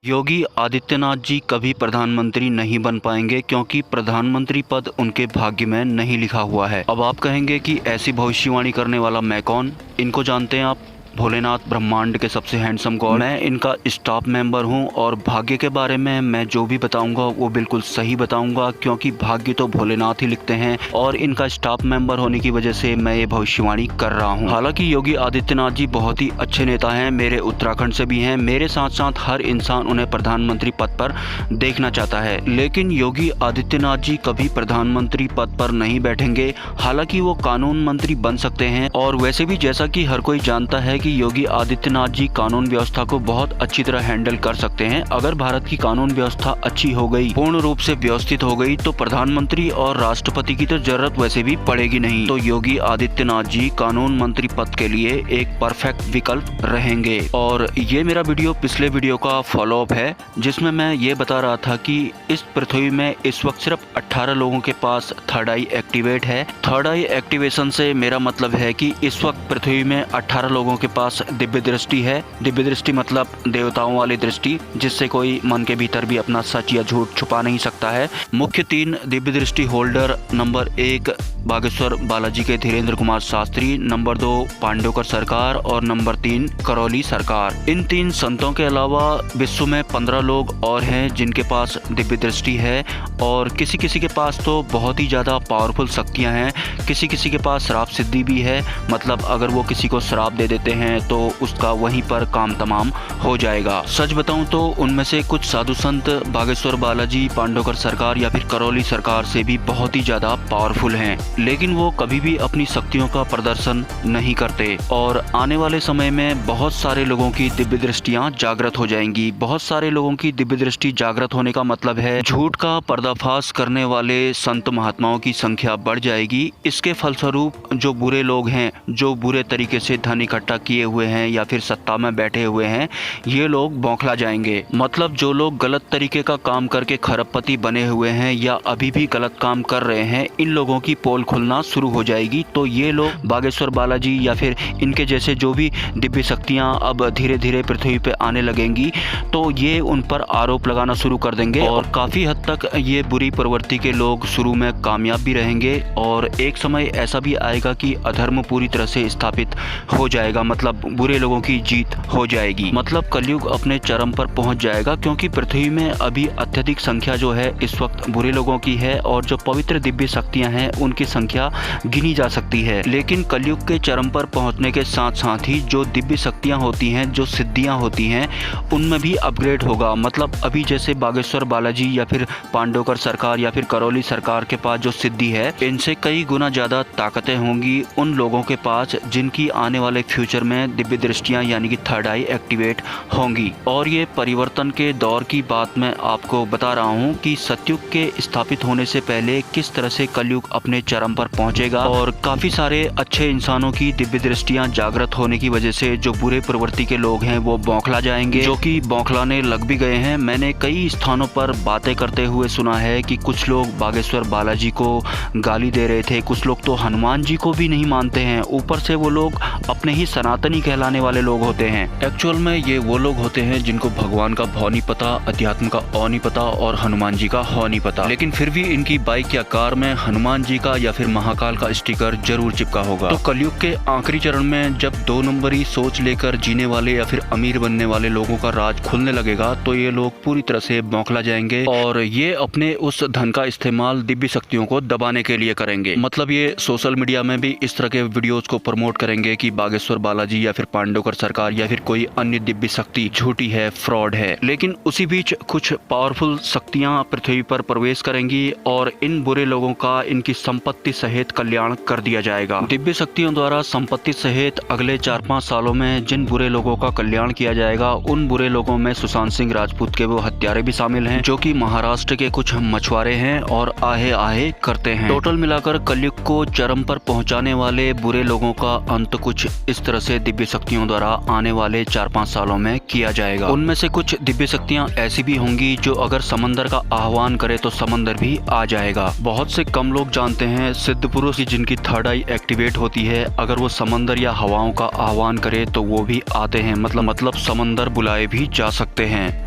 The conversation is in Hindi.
योगी आदित्यनाथ जी कभी प्रधानमंत्री नहीं बन पाएंगे क्योंकि प्रधानमंत्री पद उनके भाग्य में नहीं लिखा हुआ है। अब आप कहेंगे कि ऐसी भविष्यवाणी करने वाला मैं कौन? इनको जानते हैं आप? भोलेनाथ, ब्रह्मांड के सबसे हैंडसम गॉड। मैं इनका स्टाफ मेंबर हूं और भाग्य के बारे में मैं जो भी बताऊंगा वो बिल्कुल सही बताऊंगा, क्योंकि भाग्य तो भोलेनाथ ही लिखते हैं और इनका स्टाफ मेंबर होने की वजह से मैं ये भविष्यवाणी कर रहा हूं। हालांकि योगी आदित्यनाथ जी बहुत ही अच्छे नेता हैं, मेरे उत्तराखंड से भी हैं। मेरे साथ साथ हर इंसान उन्हें प्रधानमंत्री पद पर देखना चाहता है, लेकिन योगी आदित्यनाथ जी कभी प्रधानमंत्री पद पर नहीं बैठेंगे। हालांकि वो कानून मंत्री बन सकते हैं और वैसे भी जैसा कि हर कोई जानता है कि योगी आदित्यनाथ जी कानून व्यवस्था को बहुत अच्छी तरह हैंडल कर सकते हैं। अगर भारत की कानून व्यवस्था अच्छी हो गई, पूर्ण रूप से व्यवस्थित हो गई, तो प्रधानमंत्री और राष्ट्रपति की तो जरूरत वैसे भी पड़ेगी नहीं। तो योगी आदित्यनाथ जी कानून मंत्री पद के लिए एक परफेक्ट विकल्प रहेंगे। और ये मेरा वीडियो पिछले वीडियो का फॉलोअप है, जिसमें मैं ये बता रहा था कि इस पृथ्वी में इस वक्त सिर्फ 18 लोगों के पास थर्ड आई एक्टिवेट है। थर्ड आई एक्टिवेशन से मेरा मतलब है कि इस वक्त पृथ्वी में 18 लोगों के पास दिव्य दृष्टि है। दिव्य दृष्टि मतलब देवताओं वाली दृष्टि, जिससे कोई मन के भीतर भी अपना सच या झूठ छुपा नहीं सकता है। मुख्य 3 दिव्य दृष्टि होल्डर, नंबर 1 बागेश्वर बालाजी के धीरेन्द्र कुमार शास्त्री, नंबर 2 पांडवकर सरकार और नंबर 3 करौली सरकार। इन 3 संतों के अलावा विश्व में 15 लोग और हैं जिनके पास दिव्य दृष्टि है, और किसी किसी के पास तो बहुत ही ज़्यादा पावरफुल शक्तियाँ हैं। किसी किसी के पास श्राप सिद्धि भी है, मतलब अगर वो किसी को श्राप दे देते हैं तो उसका वहीं पर काम तमाम हो जाएगा। सच बताऊं तो उनमें से कुछ साधु संत बागेश्वर बालाजी, पांडवकर सरकार या फिर करौली सरकार से भी बहुत ही ज्यादा पावरफुल हैं, लेकिन वो कभी भी अपनी शक्तियों का प्रदर्शन नहीं करते। और आने वाले समय में बहुत सारे लोगों की दिव्य दृष्टियां जागृत हो जाएंगी। बहुत सारे लोगों की दिव्य दृष्टि जागृत होने का मतलब है झूठ का पर्दाफाश करने वाले संत महात्माओं की संख्या बढ़ जाएगी। इसके फलस्वरूप जो बुरे लोग हैं, जो बुरे तरीके से धन इकट्ठा किए हुए हैं या फिर सत्ता में बैठे हुए हैं, ये लोग बौखला जाएंगे। मतलब जो लोग गलत तरीके का काम करके खरबपति बने हुए हैं या अभी भी गलत काम कर रहे हैं, इन लोगों की पोल खुलना शुरू हो जाएगी। तो ये लोग बागेश्वर बालाजी या फिर इनके जैसे जो भी दिव्य शक्तियां अब धीरे धीरे पृथ्वी पे आने लगेंगी, तो ये उन पर आरोप लगाना शुरू कर देंगे और काफी हद तक ये बुरी प्रवृत्ति के लोग शुरू में कामयाब भी रहेंगे। और एक समय ऐसा भी आएगा कि अधर्म पूरी तरह से स्थापित हो जाएगा, मतलब बुरे लोगों की जीत हो जाएगी। मतलब कलयुग अपने चरम पर पहुंच जाएगा, क्योंकि पृथ्वी में अभी अत्यधिक संख्या जो है इस वक्त बुरे लोगों की है और जो पवित्र दिव्य शक्तियां हैं उनकी संख्या गिनी जा सकती है। लेकिन कलयुग के चरम पर पहुंचने के साथ साथ ही जो दिव्य शक्तियां होती हैं, जो सिद्धियां होती हैं, उनमें भी अपग्रेड होगा। मतलब अभी जैसे बागेश्वर बालाजी या फिर पांडवकर सरकार या फिर करौली सरकार के पास जो सिद्धि है, इनसे कई गुना ज्यादा ताकतें होंगी उन लोगों के पास जिनकी आने वाले फ्यूचर में दिव्य दृष्टियां यानी कि थर्ड आई एक्टिवेट होंगी। और ये परिवर्तन के दौर की बात मैं आपको बता रहा हूँ कि सतयुग के स्थापित होने से पहले किस तरह से कलयुग अपने चरम पर पहुंचेगा और काफी सारे अच्छे इंसानों की दिव्य दृष्टियां जागृत होने की वजह से जो बुरे प्रवृत्ति के लोग हैं वो बौखला जाएंगे, जो कि बौखलाने लग भी गए हैं। मैंने कई स्थानों पर बातें करते हुए सुना है कि कुछ लोग बागेश्वर बालाजी को गाली दे रहे थे, कुछ लोग तो हनुमान जी को भी नहीं मानते हैं। ऊपर से वो लोग अपने ही सनातनी कहलाने वाले लोग होते हैं। एक्चुअल में ये वो लोग होते हैं जिनको भगवान का भाव नहीं पता, अध्यात्म का औ नहीं पता और हनुमान जी का हौ नहीं पता, लेकिन फिर भी इनकी बाइक या कार में हनुमान जी का या फिर महाकाल का स्टिकर जरूर चिपका होगा। तो कलयुग के आखिरी चरण में जब 2 नंबरी सोच लेकर जीने वाले या फिर अमीर बनने वाले लोगों का राज खुलने लगेगा, तो ये लोग पूरी तरह से बौखला जाएंगे और ये अपने उस धन का इस्तेमाल दिव्य शक्तियों को दबाने के लिए करेंगे। मतलब ये सोशल मीडिया में भी इस तरह के वीडियोज को प्रमोट करेंगे कि बागेश्वर बालाजी या फिर पांडवकर सरकार या फिर कोई अन्य दिव्य शक्ति झूठी है, फ्रॉड है। लेकिन उसी बीच कुछ पावरफुल शक्तियां पृथ्वी पर प्रवेश करेंगी और इन बुरे लोगों का इनकी संपत्ति सहित कल्याण कर दिया जाएगा। दिव्य शक्तियों द्वारा संपत्ति सहित अगले 4-5 सालों में जिन बुरे लोगों का कल्याण किया जाएगा, उन बुरे लोगों में सुशांत सिंह राजपूत के वो हत्यारे भी शामिल हैं, जो कि महाराष्ट्र के कुछ मछुआरे हैं और आहे आहे करते हैं। टोटल मिलाकर कलयुग को चरम पर पहुंचाने वाले बुरे लोगों का अंत कुछ इस तरह से दिव्य शक्तियों द्वारा आने वाले 4-5 सालों में किया जाएगा। उनमें से कुछ दिव्य शक्तियां ऐसी भी होंगी जो अगर समंदर का आह्वान करे तो समंदर भी आ जाएगा। बहुत से कम लोग जानते हैं सिद्ध पुरुष जिनकी थर्ड आई एक्टिवेट होती है, अगर वो समंदर या हवाओं का आह्वान करे तो वो भी आते हैं। मतलब समंदर बुलाए भी जा सकते हैं।